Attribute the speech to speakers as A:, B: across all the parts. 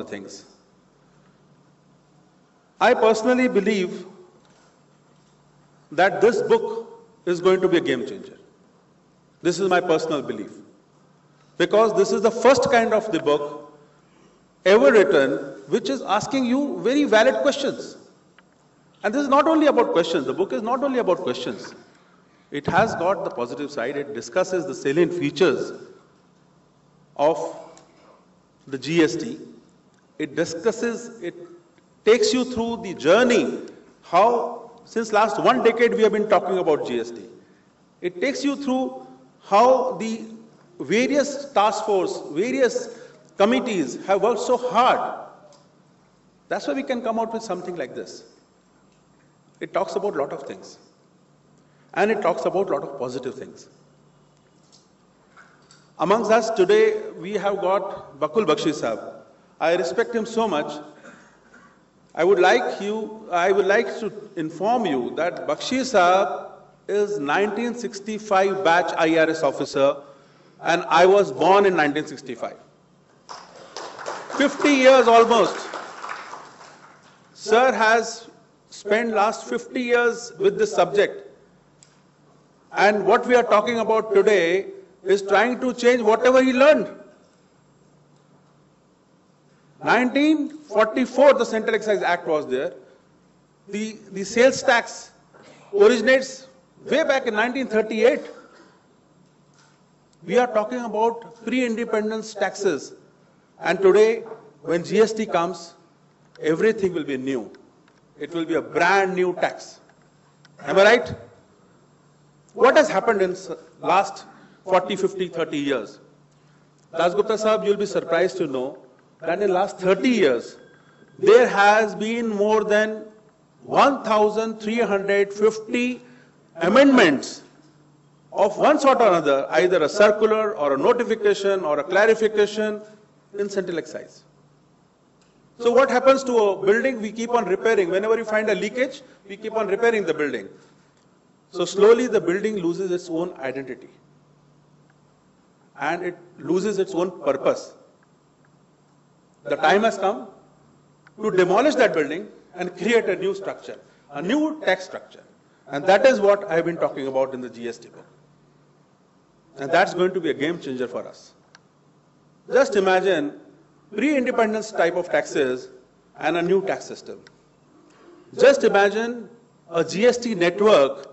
A: the things. I personally believe that this book is going to be a game changer. This is my personal belief. Because this is the first kind of the book ever written which is asking you very valid questions. And this is not only about questions. The book is not only about questions. It has got the positive side. It discusses the salient features of the GST. It takes you through the journey, how since last 1 decade we have been talking about GST. It takes you through how the various task force, various committees have worked so hard. That's why we can come out with something like this. It talks about a lot of things. And it talks about a lot of positive things. Amongst us today, we have got Bakul Bakshi Sahab. I respect him so much. I would like to inform you that Bakshi Sahab is 1965 batch IRS officer, and I was born in 1965. 50 years almost. Sir has spent last 50 years with this subject. And what we are talking about today is trying to change whatever he learned. 1944, the Central Excise Act was there. The sales tax originates way back in 1938. We are talking about pre-independence taxes. And today, when GST comes, everything will be new. It will be a brand new tax. Am I right? What has happened in last 40, 50, 30 years? Dasgupta Sahab, you'll be surprised to know that in last 30 years, there has been more than 1,350 amendments of one sort or another, either a circular or a notification or a clarification in Central Excise. So what happens to a building? We keep on repairing. Whenever you find a leakage, we keep on repairing the building. So slowly the building loses its own identity. And it loses its own purpose. The time has come to demolish that building and create a new structure, a new tax structure. And that is what I have been talking about in the GST book. And that's going to be a game changer for us. Just imagine pre-independence type of taxes and a new tax system. Just imagine a GST network.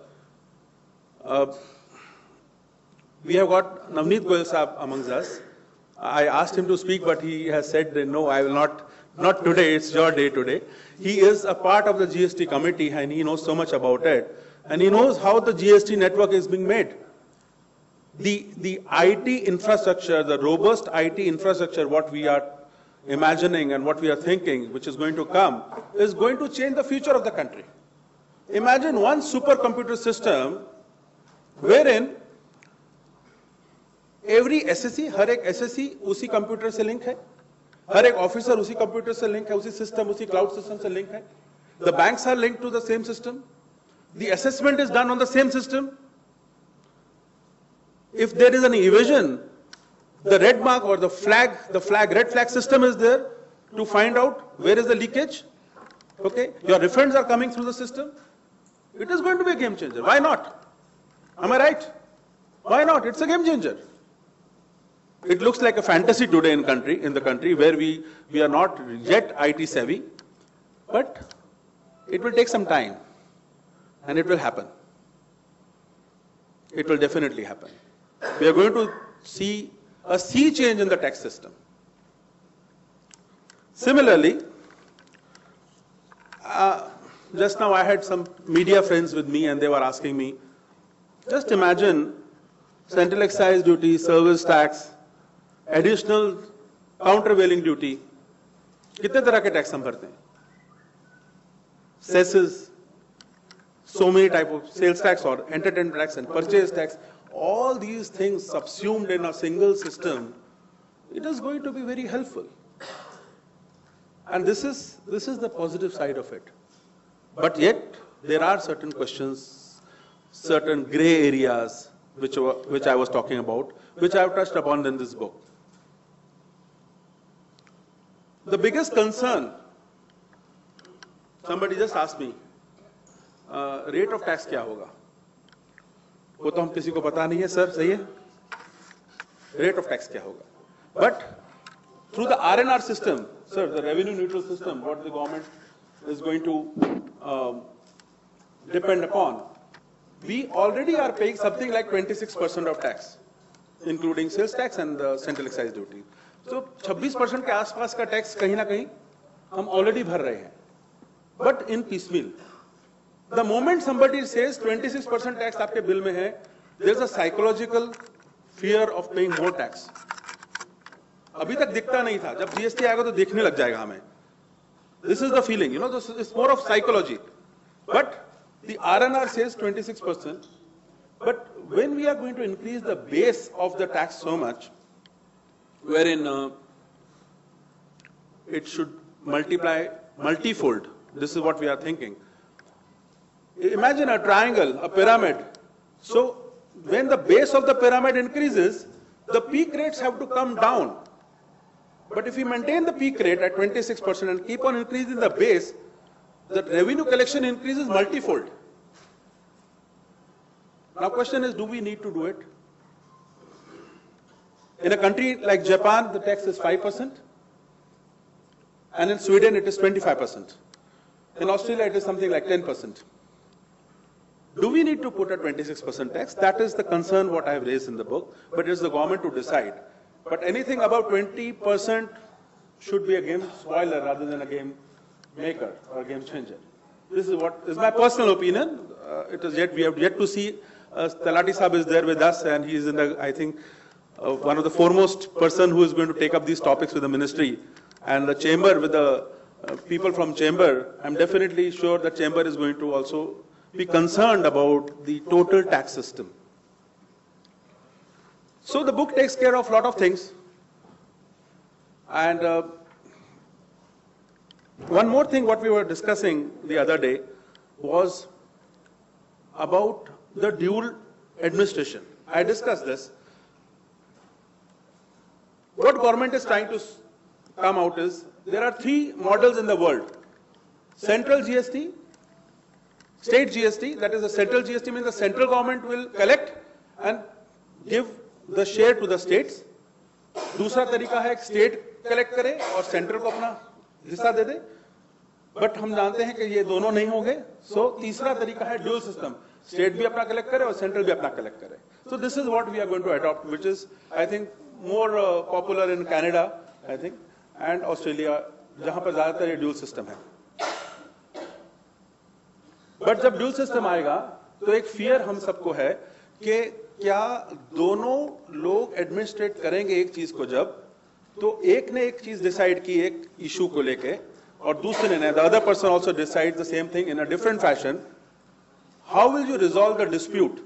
A: We have got Navneet Goyal Sahab amongst us. I asked him to speak, but he has said, no, I will not today, it's your day today. He is a part of the GST committee and he knows so much about it. And he knows how the GST network is being made. The IT infrastructure, the robust IT infrastructure, what we are imagining and what we are thinking, which is going to come, is going to change the future of the country. Imagine one supercomputer system wherein every SSC, हर एक SSC उसी computer से link है, हर एक officer उसी computer से link है, उसी system, उसी क्लाउड सिस्टम से लिंक है. The banks are linked to the same system. The assessment is done on the same system. If there is an evasion, the red mark or the red flag system is there to find out where is the leakage. Okay, your refunds are coming through the system. It is going to be a game changer. Why not? Am I right? Why not? It's a game changer. It looks like a fantasy today in the country where we are not yet IT savvy, but it will take some time and it will happen. It will definitely happen. We are going to see a sea change in the tax system. Similarly, just now I had some media friends with me and they were asking me, just imagine central excise duty, service tax, additional countervailing duty. कितने तरह के tax हम भरते हैं? Cesses, so many type of sales tax or entertainment tax and purchase tax. All these things subsumed in a single system, it is going to be very helpful. And this is the positive side of it. But yet, there are certain questions, certain gray areas, which I was talking about, which I have touched upon in this book. The biggest concern, somebody just asked me, rate of tax क्या होगा? वो तो हम किसी को पता नहीं है, सर, सही है? Rate of tax क्या होगा? But through the R&R system, sir, the revenue neutral system, what the government is going to depend upon, we already are paying something like 26% of tax, including sales tax and the central excise duty. So 26% के आसपास का tax कहीं ना कहीं हम already भर रहे हैं, but in piecemeal. The moment somebody says 26% tax आपके बिल में है, there is a psychological fear of paying more tax. अभी तक दिखता नहीं था, जब जीएसटी आएगा तो देखने लग जाएगा हमें. This is the feeling, you know, this is more of psychology. But the R&R says 26%. But when we are going to increase the base of the tax so much, wherein it should multiply multifold, this is what we are thinking. Imagine a triangle, a pyramid. So when the base of the pyramid increases, the peak rates have to come down. But if we maintain the peak rate at 26% and keep on increasing the base, the revenue collection increases multifold. Now question is, do we need to do it? In a country like Japan, the tax is 5%, and in Sweden it is 25%. In Australia it is something like 10%. Do we need to put a 26% tax? That is the concern what I have raised in the book, but it is the government to decide. But anything above 20% should be a game spoiler rather than a game maker or a game changer. This is what is my personal opinion. We have yet to see. Talati Sahab is there with us, and he is in the, I think, one of the foremost person who is going to take up these topics with the ministry. And the chamber, with the people from chamber, I'm definitely sure the chamber is going to also be concerned about the total tax system. So the book takes care of a lot of things. And one more thing what we were discussing the other day was about the dual administration. I discussed this. What government is trying to come out is, there are three models in the world. Central GST, state GST, that is the central GST means the central government will collect and give the share to the states. दूसरा तरीका है state collect करे और central को अपना हिस्सा दे दे, but हम जानते हैं कि ये दोनों नहीं होंगे. सो तीसरा तरीका है ड्यूल सिस्टम, स्टेट भी अपना कलेक्ट करे और सेंट्रल भी अपना कलेक्ट करे. So this is what we are going to adopt, which is I think more popular in Canada, I think, and Australia, जहां पर ज्यादातर ये ड्यूल सिस्टम है. बट जब ड्यूल सिस्टम आएगा तो एक फियर हम सबको है कि क्या दोनों लोग एडमिनिस्ट्रेट करेंगे एक चीज को, जब तो एक ने एक चीज डिसाइड की एक इशू को लेके और दूसरे ने, the other person also decide the same thing in a different fashion, how will you resolve the dispute?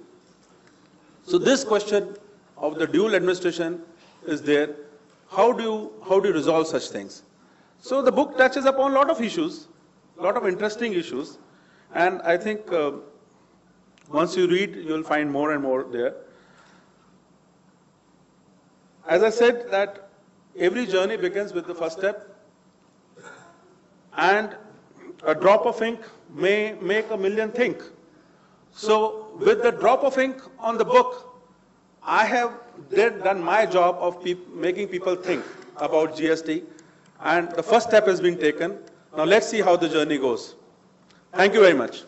A: So this question of the dual administration is there. How do you resolve such things? So the book touches upon a lot of issues, a lot of interesting issues, and I think once you read, you will find more and more there. As I said, that every journey begins with the first step, and a drop of ink may make a million think. So with the drop of ink on the book, I have done my job of making people think about GST, and the first step has been taken. Now let's see how the journey goes. Thank you very much.